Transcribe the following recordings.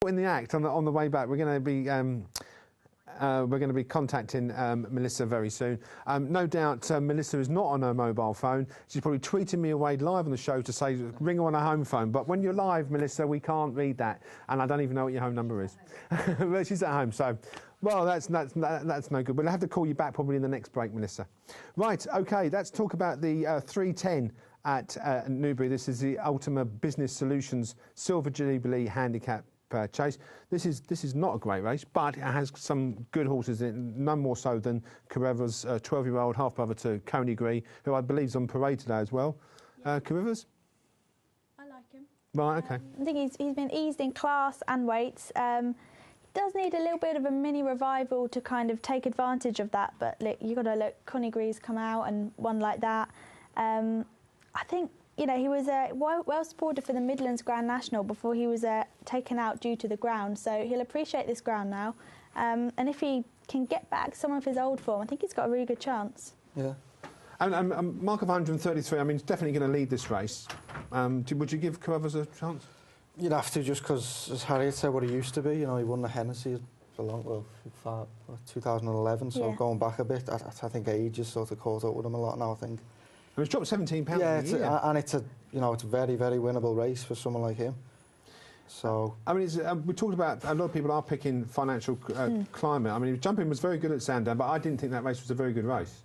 In the act on the way back, we're going to be contacting Melissa very soon. No doubt Melissa is not on her mobile phone. She's probably tweeting me away live on the show to say ring her on her home phone. But when you're live, Melissa, we can't read that, and I don't even know what your home number is. But she's at home, so well, that's no good. We'll have to call you back probably in the next break, Melissa. Right, okay, let's talk about the 310 at Newbury. This is the Ultima Business Solutions Silver Jubilee Handicap Chase. This is not a great race, but it has some good horses in it, none more so than Carreras, 12-year-old half-brother to Coney Gree, who I believe is on parade today as well. Carreras? I like him. Right, okay. I think he's been eased in class and weights. Does need a little bit of a mini revival to kind of take advantage of that, but look, you've got to look, Coney Gree's come out and won like that. I think, you know, he was well supported for the Midlands Grand National before he was taken out due to the ground, so he'll appreciate this ground now. And if he can get back some of his old form, I think he's got a really good chance. Yeah. And mark of 133, I mean, he's definitely going to lead this race. Would you give Carruthers a chance? You'd have to, just because, as Harriet said, what he used to be. You know, he won the Hennessy for 2011, so going back a bit, I think age has sort of caught up with him a lot now, I think. And it's dropped £17 yeah, a year. And it's a very, very winnable race for someone like him. So I mean, we talked about a lot of people are picking financial climate. I mean, jumping was very good at Sandown, but I didn't think that race was a very good race.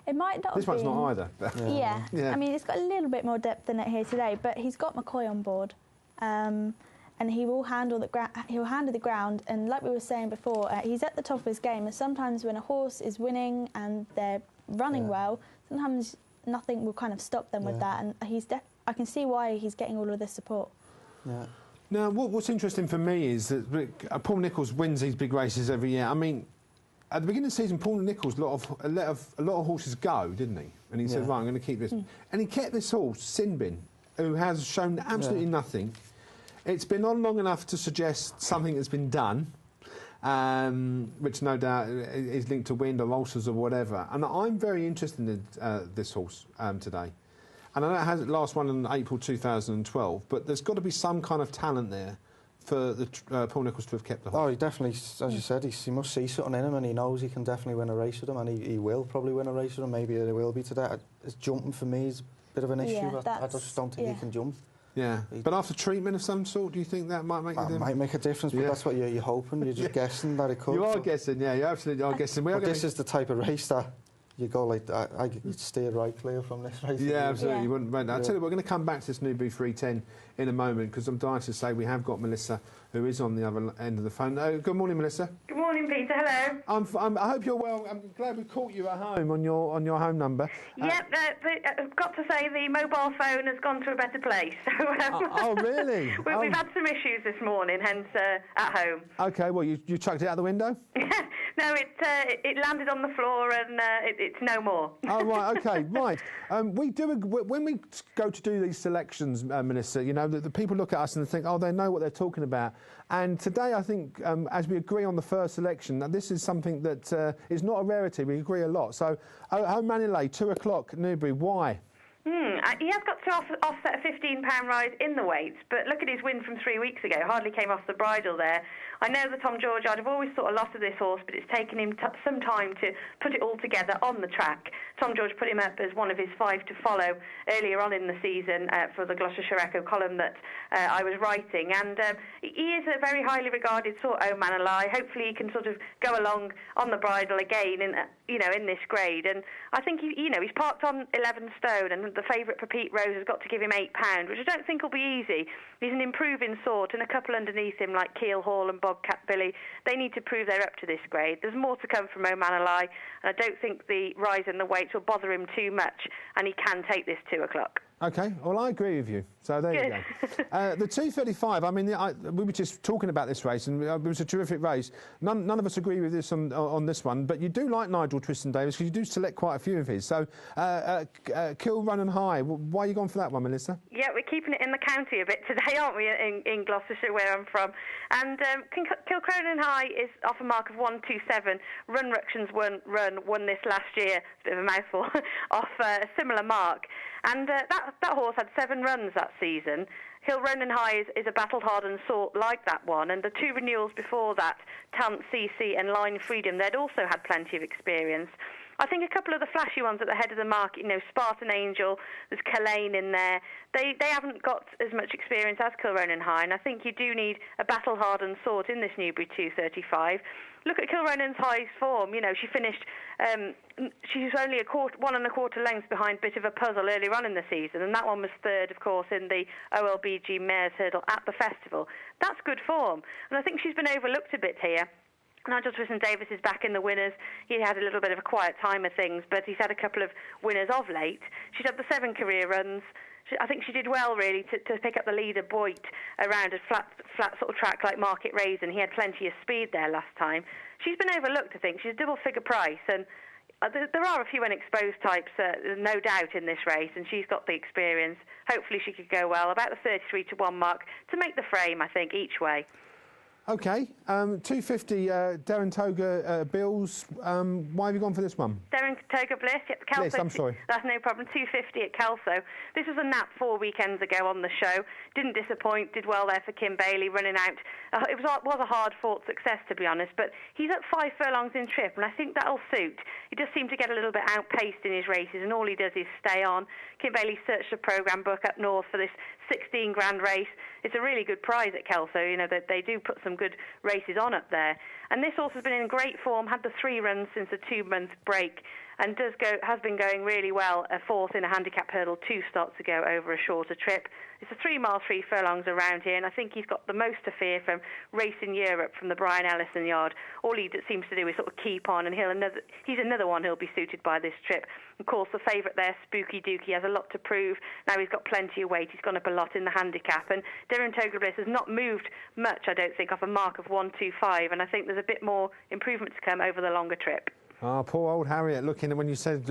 It might not. This one's not either. Yeah. I mean, it's got a little bit more depth than it here today, but he's got McCoy on board, and he will handle the ground. He'll handle the ground, and like we were saying before, he's at the top of his game. And sometimes when a horse is winning and they're running well, sometimes nothing will kind of stop them with that, and I can see why he's getting all of this support. Yeah. Now, what's interesting for me is that Paul Nicholls wins these big races every year. I mean, at the beginning of the season, Paul Nicholls let a lot of horses go, didn't he? And he said, right, I'm going to keep this. And he kept this horse, Sinbin, who has shown absolutely nothing. It's been on long enough to suggest something has been done, which no doubt is linked to wind or ulcers or whatever. And I'm very interested in this horse today. And I know it has last one in April 2012, but there's got to be some kind of talent there for Paul Nicholls to have kept the horse. Oh, he definitely, as you said, he must see something in him, and he knows he can definitely win a race with him, and he will probably win a race with him. Maybe it will be today. His jumping for me is a bit of an issue. I just don't think he can jump. Yeah, but after treatment of some sort, do you think that might make a difference? Might make a difference, but that's what you're hoping. You're just guessing that it could. You are guessing, yeah, you absolutely are guessing. But this is the type of race that you go like, you'd steer right clear from this race. Yeah, absolutely. You wouldn't. I'll tell you, we're going to come back to this Newbury 310 in a moment, because I'm dying to say we have got Melissa, who is on the other end of the phone. Good morning, Melissa. Good morning, Peter. Hello. I hope you're well. I'm glad we caught you at home on your home number. Yep, I've got to say the mobile phone has gone to a better place. Oh, really? We've had some issues this morning, hence at home. Okay, well, you chucked it out the window? No, it landed on the floor and it's no more. Oh, right, okay, right. When we go to do these selections, Melissa, you know, the people look at us and think, oh, they know what they're talking about. And today, I think, as we agree on the first selection, that this is something that is not a rarity. We agree a lot. So, Home Manilay, 2 o'clock, Newbury, why? He has got to offset a £15 rise in the weights, but look at his win from 3 weeks ago. Hardly came off the bridle there. I know that Tom George, I'd have always thought a lot of this horse, but it's taken him some time to put it all together on the track. Tom George put him up as one of his 5 to follow earlier on in the season for the Gloucestershire Echo column that I was writing. And he is a very highly regarded sort, Oh Manilay. Hopefully he can sort of go along on the bridle again in this grade. And I think he's parked on 11 stone, and the favourite for Pete Rose has got to give him £8, which I don't think will be easy. He's an improving sort, and a couple underneath him like Keel Hall and Bobcat Billy, they need to prove they're up to this grade. There's more to come from O'Manilay, and I don't think the rise in the weights will bother him too much, and he can take this 2 o'clock. Okay, well, I agree with you. So there you go. The 2:35, I mean, we were just talking about this race, and it was a terrific race. None of us agree with this on this one, but you do like Nigel Twiston-Davies, because you do select quite a few of his. So, Kill, Run and High, why are you going for that one, Melissa? Yeah, we're keeping it in the county a bit today, aren't we, in Gloucestershire, where I'm from. And Kilcronan and High is off a mark of 127. Run Ructions won this last year, it's a bit of a mouthful, off a similar mark. And that that horse had 7 runs that season. Kilronan High is a battle-hardened sort like that one, and the 2 renewals before that, Talent CC and Line Freedom, they'd also had plenty of experience. I think a couple of the flashy ones at the head of the market, Spartan Angel, there's Calane in there. They haven't got as much experience as Kilronan High, and I think you do need a battle-hardened sort in this Newbury 235. Look at Kilronan High's form. She finished. She was only 1 1/4 lengths behind Bit of a Puzzle earlier on in the season, and that one was 3rd, of course, in the OLBG Mares Hurdle at the festival. That's good form, and I think she's been overlooked a bit here. Nigel Twiston-Davis is back in the winners. He had a little bit of a quiet time of things, but he's had a couple of winners of late. She's had the 7 career runs. I think she did well, really, to pick up the leader, Boyd, around a flat sort of track like Market Raisin. He had plenty of speed there last time. She's been overlooked, I think. She's a double-figure price, and there are a few unexposed types, no doubt, in this race, and she's got the experience. Hopefully she could go well, about the 33-1 mark, to make the frame, I think, each way. OK, 250, Darren Toga Bills. Why have you gone for this one? Darren Toga Bliss, at Kelso. Bliss, I'm sorry. That's no problem. 250 at Kelso. This was a nap 4 weekends ago on the show. Didn't disappoint. Did well there for Kim Bailey, running out. It was a hard-fought success, to be honest. But he's at 5 furlongs in trip, and I think that'll suit. He does seem to get a little bit outpaced in his races, and all he does is stay on. Kim Bailey searched a programme book up north for this 16 grand race. It's a really good prize at Kelso. They do put some good races on up there. And this horse has been in great form, had the 3 runs since the 2-month break, and has been going really well. A 4th in a handicap hurdle 2 starts ago over a shorter trip. It's a 3 mile 3 furlongs around here, and I think he's got the most to fear from Racing Europe, from the Brian Ellison yard. All he seems to do is sort of keep on, and he's another one who'll be suited by this trip. Of course, the favourite there, Spooky Dookie, has a lot to prove. Now he's got plenty of weight. He's gone up a lot in the handicap, and Darren Toga Bliss has not moved much, I don't think, off a mark of 125, and I think there's a bit more improvement to come over the longer trip. Ah, poor old Harriet, looking, when you said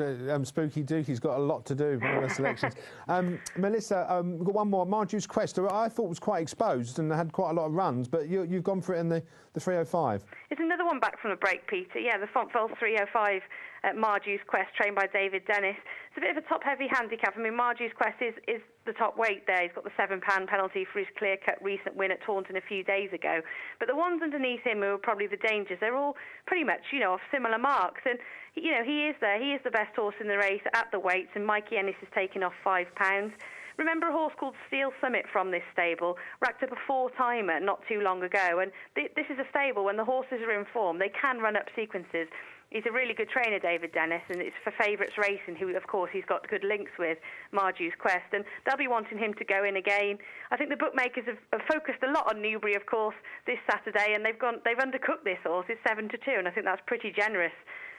Spooky Duke, he's got a lot to do, one of the selections. Melissa, we've got one more. Marju's Quest, I thought was quite exposed and had quite a lot of runs, but you've gone for it in the 305. It's another one back from the break, Peter. Yeah, the Fontville 305 at Marju's Quest, trained by David Dennis. It's a bit of a top-heavy handicap. I mean, Marju's Quest is the top weight there. He's got the £7 penalty for his clear-cut recent win at Taunton a few days ago. But the ones underneath him who are probably the dangers, they're all pretty much, off similar marks. And, he is there. He is the best horse in the race at the weights, and Mikey Ennis has taken off £5. Remember a horse called Steel Summit from this stable? Racked up a 4-timer not too long ago. And this is a stable, when the horses are in form, they can run up sequences. He's a really good trainer, David Dennis, and it's for Favourites Racing, who, of course, he's got good links with, Marju's Quest, and they'll be wanting him to go in again. I think the bookmakers have focused a lot on Newbury, of course, this Saturday, and they've undercooked this horse. It's 7-2, and I think that's pretty generous.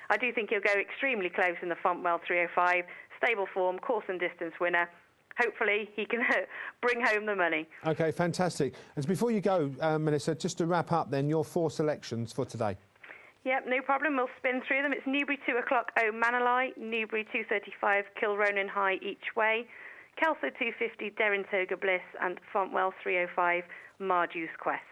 I do think he'll go extremely close in the Fontwell 305, stable form, course and distance winner. Hopefully he can bring home the money. OK, fantastic. And before you go, Melissa, just to wrap up then, your 4 selections for today. Yep, no problem. We'll spin through them. It's Newbury 2 o'clock, O'Manalai, Newbury 235, Kilronan High each way, Kelso 250, Darren Toga Bliss, and Fontwell 305, Marju's Quest.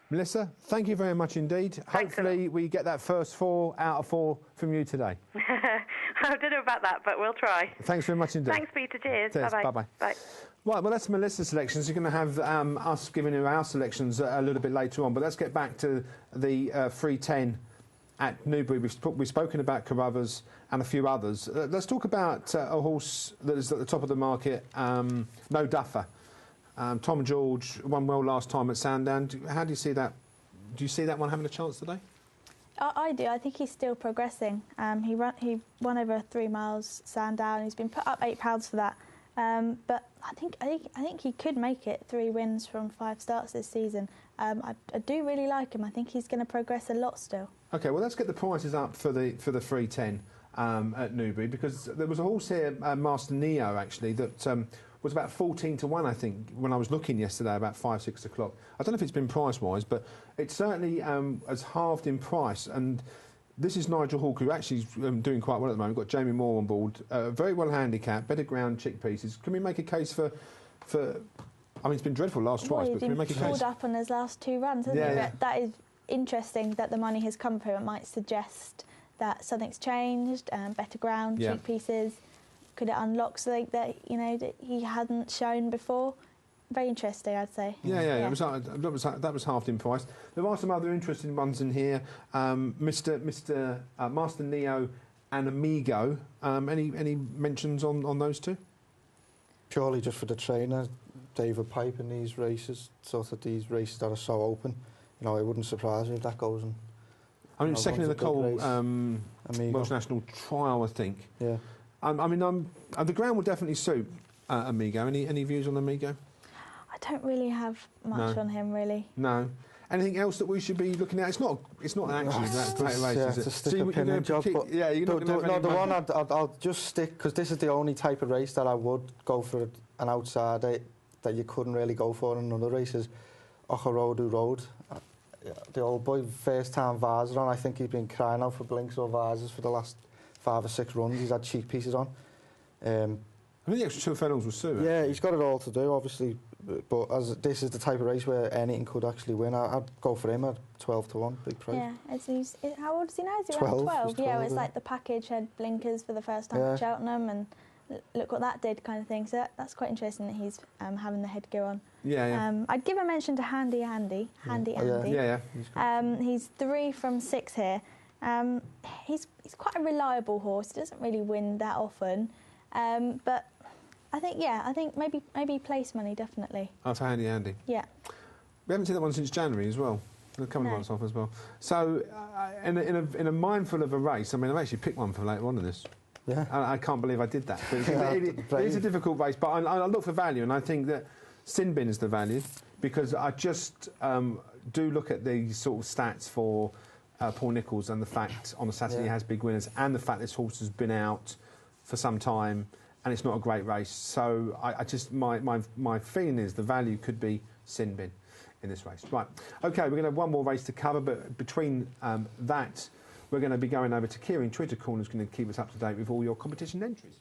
Melissa, thank you very much indeed. Thanks. Hopefully we get that first 4 out of 4 from you today. I don't know about that, but we'll try. Thanks very much indeed. Thanks, Peter. Cheers. Bye-bye. Bye-bye. Bye. Right, well, that's Melissa's selections. You're going to have us giving you our selections a little bit later on, but let's get back to the 310 at Newbury. We've spoken about Carruthers and a few others. Let's talk about a horse that is at the top of the market, No Duffer. Tom George won well last time at Sandown. How do you see that? Do you see that one having a chance today? I do. I think he's still progressing. He won over 3 miles Sandown. He's been put up £8 for that. But I think he could make it 3 wins from 5 starts this season. I do really like him. I think he's going to progress a lot still. OK, well, let's get the prices up for the 310 at Newbury, because there was a horse here, Master Neo, actually, that was about 14-1, I think, when I was looking yesterday, about 5-6 o'clock. I don't know if it's been price-wise, but it certainly has halved in price. And this is Nigel Hawke, who actually is doing quite well at the moment. We've got Jamie Moore on board, very well handicapped, better ground chick pieces. Can we make a case for I mean, it's been dreadful last twice, but can we make a case? He's been pulled up on his last 2 runs, hasn't he? Yeah. That is interesting that the money has come for him. It might suggest that something's changed, better ground, cheek pieces. could it unlock something that that he hadn't shown before? Very interesting, I'd say. Yeah. That was halved in price. There are some other interesting ones in here. Master Neo and Amigo. Any mentions on those two? Purely just for the trainer, David Pipe in these races, sort of these races that are so open. It wouldn't surprise me if that goes. I mean, second in the Cole Amigo. Welsh National Trial, I think. Yeah. The ground will definitely suit Amigo. Any views on Amigo? I don't really have much on him, really. No. Anything else that we should be looking at? It's not actually that great a race, is it? It's a stick opinion job. Yeah, you're not going to have the one I'll just stick, because this is the only type of race that I would go for an outsider that you couldn't really go for in another race, is Ochorodu Road. The old boy, first time Vars on. I think he's been crying out for blinks or Varses for the last 5 or 6 runs. He's had cheek pieces on. I think the extra 2 furlongs will suit. Yeah, he's got it all to do, obviously. But as this is the type of race where anything could actually win, I'd go for him at 12 to 1, big price. Yeah, how old is he now? Is he 12, around 12? he's 12, Yeah, it's like the package had blinkers for the first time at Cheltenham, and look what that did, kind of thing. So that's quite interesting that he's having the headgear on. Yeah. I'd give a mention to Handy Andy. Yeah. He's 3 from 6 here. He's quite a reliable horse. He doesn't really win that often, but I think maybe place money, definitely. Oh, for Handy Andy. Yeah. We haven't seen that one since January as well. They're coming months off as well. So, in a mindful of a race, I mean, I've actually picked one for later on in this. Yeah. I can't believe I did that. It is a difficult race, but I look for value, and I think that Sinbin is the value, because I just do look at the sort of stats for Paul Nicholls, and the fact on a Saturday he has big winners, and the fact this horse has been out for some time, and it's not a great race. So my feeling is the value could be Sinbin in this race. Right, OK, we're going to have one more race to cover, but between that, we're going to be going over to Kieran. Twitter Corner is going to keep us up to date with all your competition entries.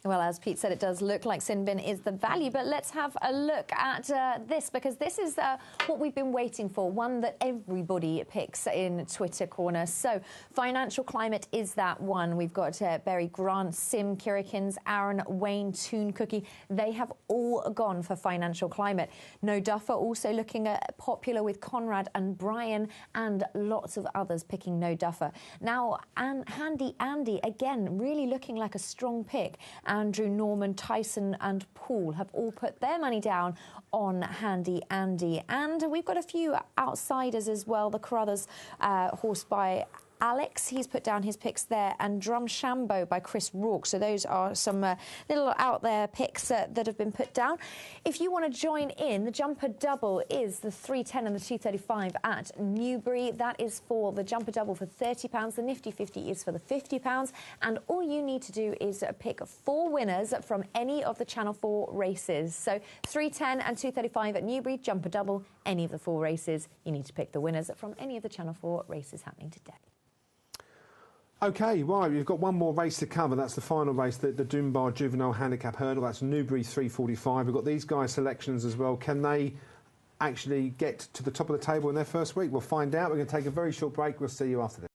Well, as Pete said, it does look like Sinbin is the value, but let's have a look at this, because this is what we've been waiting for, one that everybody picks in Twitter Corner. So, Financial Climate is that one. We've got Berry Grant, Sim Kirikins, Aaron, Wayne, Toon Cookie. They have all gone for Financial Climate. No Duffer also looking popular with Conrad and Brian, and lots of others picking No Duffer. Now, Handy Andy, again, really looking like a strong pick. Andrew, Norman, Tyson and Paul have all put their money down on Handy Andy. And we've got a few outsiders as well. The Carruthers horse by Alex, he's put down his picks there, and Drum Shambo by Chris Rourke. So those are some little out there picks that have been put down. If you want to join in, the jumper double is the 310 and the 235 at Newbury. That is for the jumper double for £30. The Nifty 50 is for the £50. And all you need to do is pick 4 winners from any of the Channel 4 races. So 310 and 235 at Newbury, jumper double, any of the 4 races. You need to pick the winners from any of the Channel 4 races happening today. OK, right, we've got one more race to cover. That's the final race, the Dunbar Juvenile Handicap Hurdle. That's Newbury 345. We've got these guys' selections as well. Can they actually get to the top of the table in their first week? We'll find out. We're going to take a very short break. We'll see you after this.